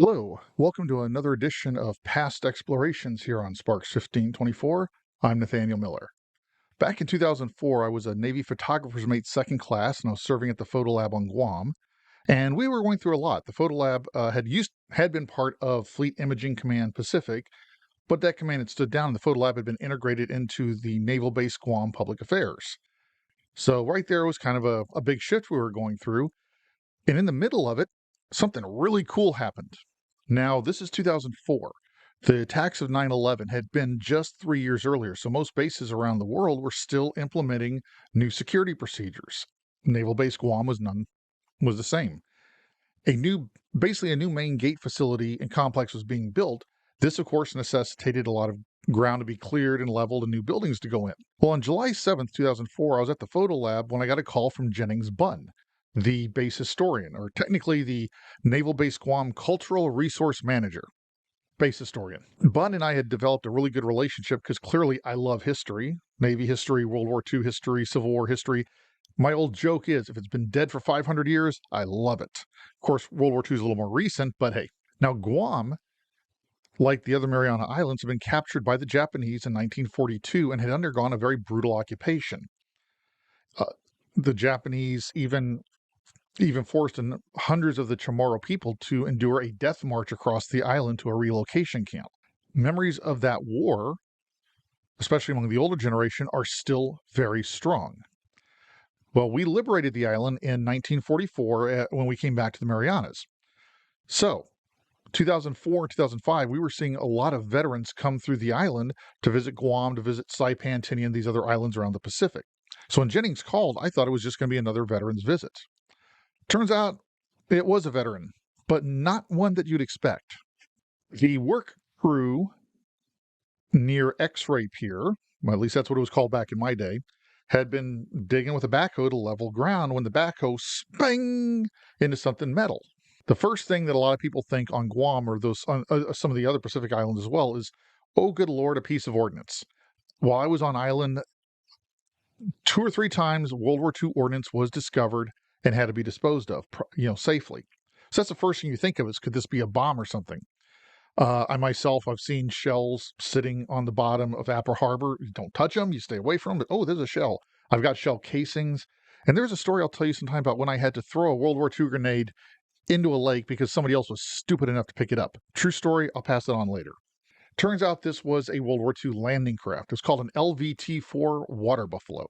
Hello, welcome to another edition of Past Explorations here on Sparks 1524. I'm Nathaniel Miller. Back in 2004, I was a Navy photographer's mate second class, and I was serving at the photo lab on Guam. And we were going through a lot. The photo lab had been part of Fleet Imaging Command Pacific, but that command had stood down, and the photo lab had been integrated into the Naval Base Guam Public Affairs. So right there was kind of a big shift we were going through. And in the middle of it, something really cool happened. Now, this is 2004. The attacks of 9/11 had been just 3 years earlier, so most bases around the world were still implementing new security procedures. Naval Base Guam was the same. Basically a new main gate facility and complex was being built. This, of course, necessitated a lot of ground to be cleared and leveled and new buildings to go in. Well, on July 7th, 2004, I was at the photo lab when I got a call from Jennings Bunn, the base historian, or technically the Naval Base Guam Cultural Resource Manager, base historian. Bunn and I had developed a really good relationship because clearly I love history, Navy history, World War II history, Civil War history. My old joke is, if it's been dead for 500 years, I love it. Of course, World War II is a little more recent, but hey. Now, Guam, like the other Mariana Islands, had been captured by the Japanese in 1942 and had undergone a very brutal occupation. The Japanese even forced hundreds of the Chamorro people to endure a death march across the island to a relocation camp. Memories of that war, especially among the older generation, are still very strong. Well, we liberated the island in 1944 when we came back to the Marianas. So, 2004 and 2005, we were seeing a lot of veterans come through the island to visit Guam, to visit Saipan, Tinian, and these other islands around the Pacific. So when Jennings called, I thought it was just going to be another veterans visit. Turns out it was a veteran, but not one that you'd expect. The work crew near X-Ray Pier, well, at least that's what it was called back in my day, had been digging with a backhoe to level ground when the backhoe spang into something metal. The first thing that a lot of people think on Guam or some of the other Pacific islands as well is, oh, good Lord, a piece of ordnance. While I was on island, 2 or 3 times World War II ordnance was discovered and had to be disposed of, safely. So that's the first thing you think of is, could this be a bomb or something? I've seen shells sitting on the bottom of Apple Harbor. You don't touch them, you stay away from them, but oh, there's a shell. I've got shell casings. And there's a story I'll tell you sometime about when I had to throw a World War II grenade into a lake because somebody else was stupid enough to pick it up. True story, I'll pass it on later. Turns out this was a World War II landing craft. It was called an LVT-4 Water Buffalo.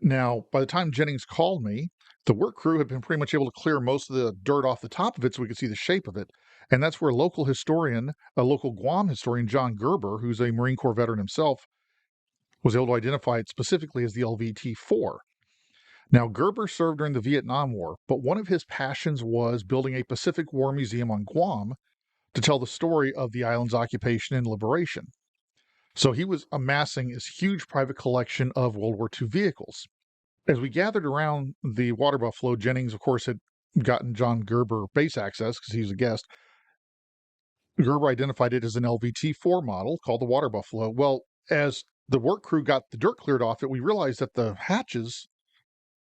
Now, by the time Jennings called me, the work crew had been pretty much able to clear most of the dirt off the top of it so we could see the shape of it. And that's where a local Guam historian, John Gerber, who's a Marine Corps veteran himself, was able to identify it specifically as the LVT-4. Now, Gerber served during the Vietnam War, but one of his passions was building a Pacific War museum on Guam to tell the story of the island's occupation and liberation. So he was amassing this huge private collection of World War II vehicles. As we gathered around the water buffalo, Jennings, of course, had gotten John Gerber base access because he was a guest. Gerber identified it as an LVT-4 model called the water buffalo. Well, as the work crew got the dirt cleared off it, we realized that the hatches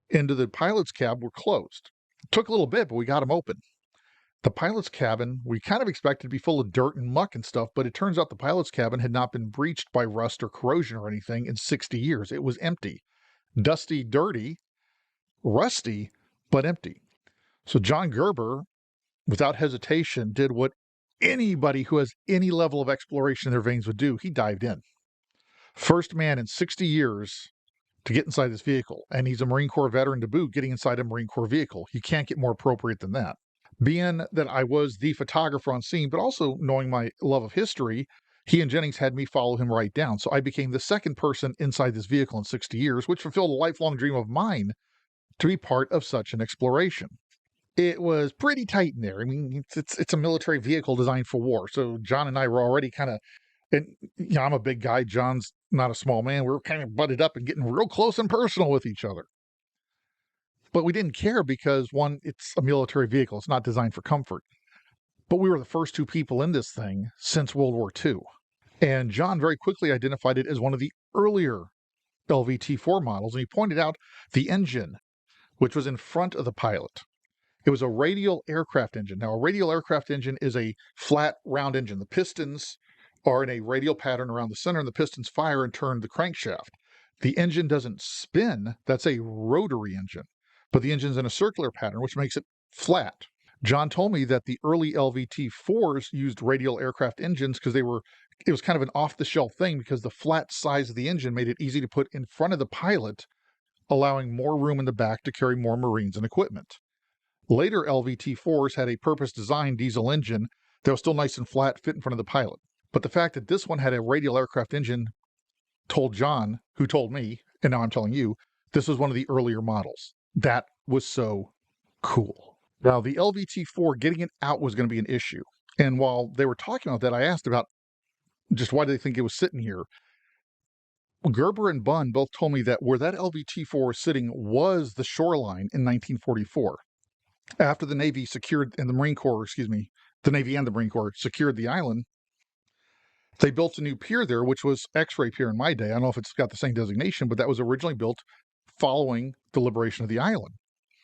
into the pilot's cab were closed. It took a little bit, but we got them open. The pilot's cabin, we kind of expected to be full of dirt and muck and stuff, but it turns out the pilot's cabin had not been breached by rust or corrosion or anything in 60 years. It was empty. Dusty, dirty, rusty, but empty. So John Gerber, without hesitation, did what anybody who has any level of exploration in their veins would do. He dived in. First man in 60 years to get inside this vehicle. And he's a Marine Corps veteran to boot, getting inside a Marine Corps vehicle. You can't get more appropriate than that. Being that I was the photographer on scene, but also knowing my love of history, he and Jennings had me follow him right down. So I became the second person inside this vehicle in 60 years, which fulfilled a lifelong dream of mine to be part of such an exploration. It was pretty tight in there. I mean, it's a military vehicle designed for war. So John and I were already kind of, and I'm a big guy. John's not a small man. We were kind of butted up and getting real close and personal with each other. But we didn't care because, one, it's a military vehicle. It's not designed for comfort. But we were the first 2 people in this thing since World War II. And John very quickly identified it as one of the earlier LVT-4 models. And he pointed out the engine, which was in front of the pilot. It was a radial aircraft engine. Now, a radial aircraft engine is a flat, round engine. The pistons are in a radial pattern around the center, and the pistons fire and turn the crankshaft. The engine doesn't spin. That's a rotary engine. But the engine's in a circular pattern, which makes it flat. John told me that the early LVT-4s used radial aircraft engines because it was kind of an off-the-shelf thing because the flat size of the engine made it easy to put in front of the pilot, allowing more room in the back to carry more Marines and equipment. Later LVT-4s had a purpose-designed diesel engine that was still nice and flat, fit in front of the pilot. But the fact that this one had a radial aircraft engine told John, who told me, and now I'm telling you, this was one of the earlier models. That was so cool. Now, the LVT-4, getting it out was going to be an issue. And while they were talking about that, I asked about just why do they think it was sitting here. Gerber and Bunn both told me that where that LVT-4 was sitting was the shoreline in 1944. After the Navy secured, and the Marine Corps, the Navy and the Marine Corps secured the island, they built a new pier there, which was X-ray Pier in my day. I don't know if it's got the same designation, but that was originally built following the liberation of the island.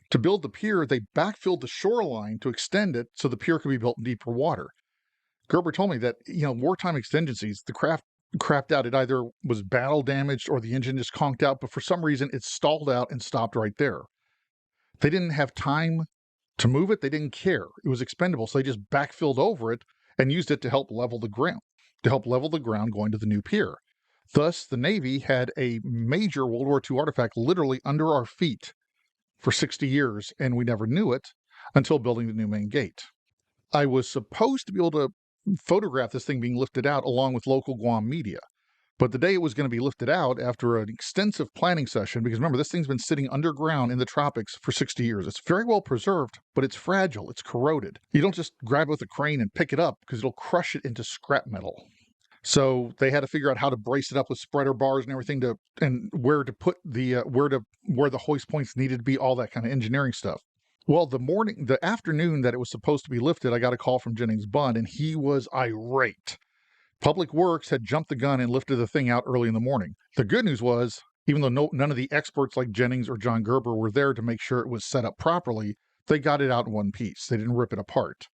To build the pier, they backfilled the shoreline to extend it so the pier could be built in deeper water. Gerber told me that, wartime exigencies, the craft crapped out. It either was battle damaged or the engine just conked out, but for some reason it stalled out and stopped right there. They didn't have time to move it. They didn't care. It was expendable, so they just backfilled over it and used it to help level the ground, going to the new pier. Thus, the Navy had a major World War II artifact literally under our feet for 60 years, and we never knew it until building the new main gate. I was supposed to be able to photograph this thing being lifted out along with local Guam media. But the day it was going to be lifted out after an extensive planning session, because remember, this thing's been sitting underground in the tropics for 60 years. It's very well preserved, but it's fragile. It's corroded. You don't just grab it with a crane and pick it up because it'll crush it into scrap metal. So they had to figure out how to brace it up with spreader bars and everything and where to put where the hoist points needed to be, all that kind of engineering stuff. Well, the afternoon that it was supposed to be lifted, I got a call from Jennings Bunn, and he was irate. Public Works had jumped the gun and lifted the thing out early in the morning. The good news was, even though none of the experts like Jennings or John Gerber were there to make sure it was set up properly, they got it out in one piece. They didn't rip it apart.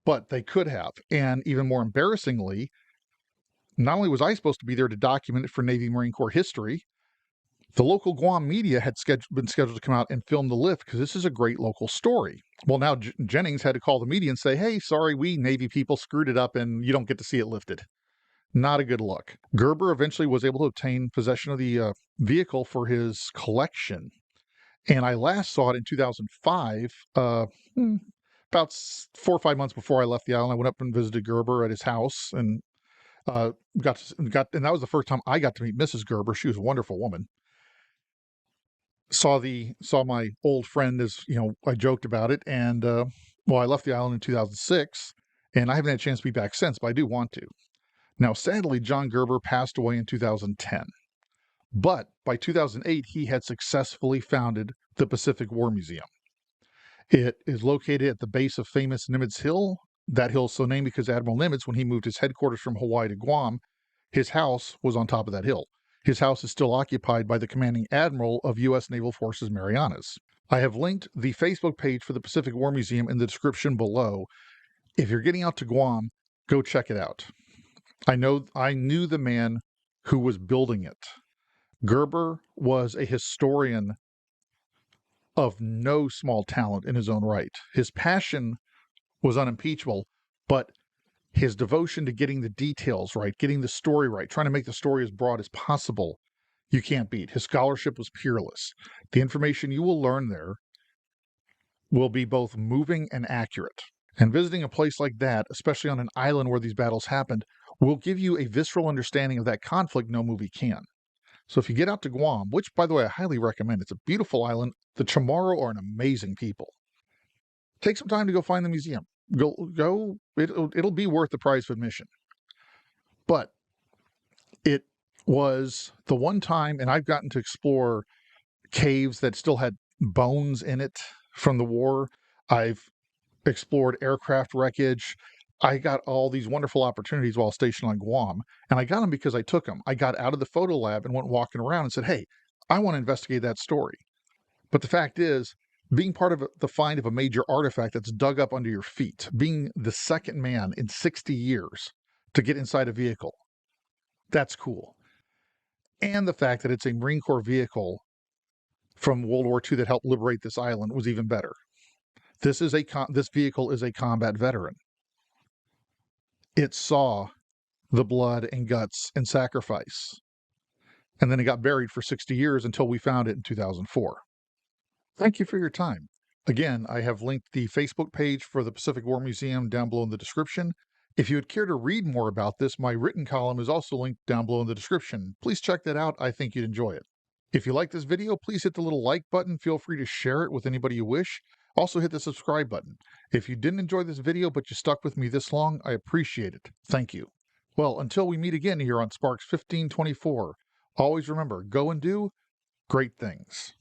But they could have. And even more embarrassingly, not only was I supposed to be there to document it for Navy Marine Corps history, the local Guam media had been scheduled to come out and film the lift because this is a great local story. Well, now Jennings had to call the media and say, hey, sorry, we Navy people screwed it up and you don't get to see it lifted. Not a good look. Gerber eventually was able to obtain possession of the vehicle for his collection. And I last saw it in 2005, about 4 or 5 months before I left the island. I went up and visited Gerber at his house and and that was the first time I got to meet Mrs. Gerber. She was a wonderful woman. Saw my old friend, as I joked about it, and I left the island in 2006, and I haven't had a chance to be back since, but I do want to. Now, sadly, John Gerber passed away in 2010, but by 2008, he had successfully founded the Pacific War Museum. It is located at the base of famous Nimitz Hill. That hill is so named because Admiral Nimitz, when he moved his headquarters from Hawaii to Guam, his house was on top of that hill. His house is still occupied by the commanding admiral of U.S. Naval Forces Marianas. I have linked the Facebook page for the Pacific War Museum in the description below. If you're getting out to Guam, go check it out. I knew the man who was building it. Gerber was a historian of no small talent in his own right. His passion was unimpeachable, but his devotion to getting the details right, getting the story right, trying to make the story as broad as possible, you can't beat. His scholarship was peerless. The information you will learn there will be both moving and accurate. And visiting a place like that, especially on an island where these battles happened, will give you a visceral understanding of that conflict no movie can. So if you get out to Guam, which, by the way, I highly recommend, it's a beautiful island. The Chamorro are an amazing people. Take some time to go find the museum. Go. It'll be worth the price of admission. But it was the one time, and I've gotten to explore caves that still had bones in it from the war. I've explored aircraft wreckage. I got all these wonderful opportunities while stationed on Guam, and I got them because I took them. I got out of the photo lab and went walking around and said, hey, I want to investigate that story. But the fact is, being part of the find of a major artifact that's dug up under your feet, being the second man in 60 years to get inside a vehicle. That's cool. And the fact that it's a Marine Corps vehicle from World War II that helped liberate this island was even better. This vehicle is a combat veteran. It saw the blood and guts and sacrifice. And then it got buried for 60 years until we found it in 2004. Thank you for your time. Again, I have linked the Facebook page for the Pacific War Museum down below in the description. If you would care to read more about this, my written column is also linked down below in the description. Please check that out. I think you'd enjoy it. If you like this video, please hit the little like button. Feel free to share it with anybody you wish. Also hit the subscribe button. If you didn't enjoy this video but you stuck with me this long, I appreciate it. Thank you. Well, until we meet again here on Sparks 1524, always remember, go and do great things.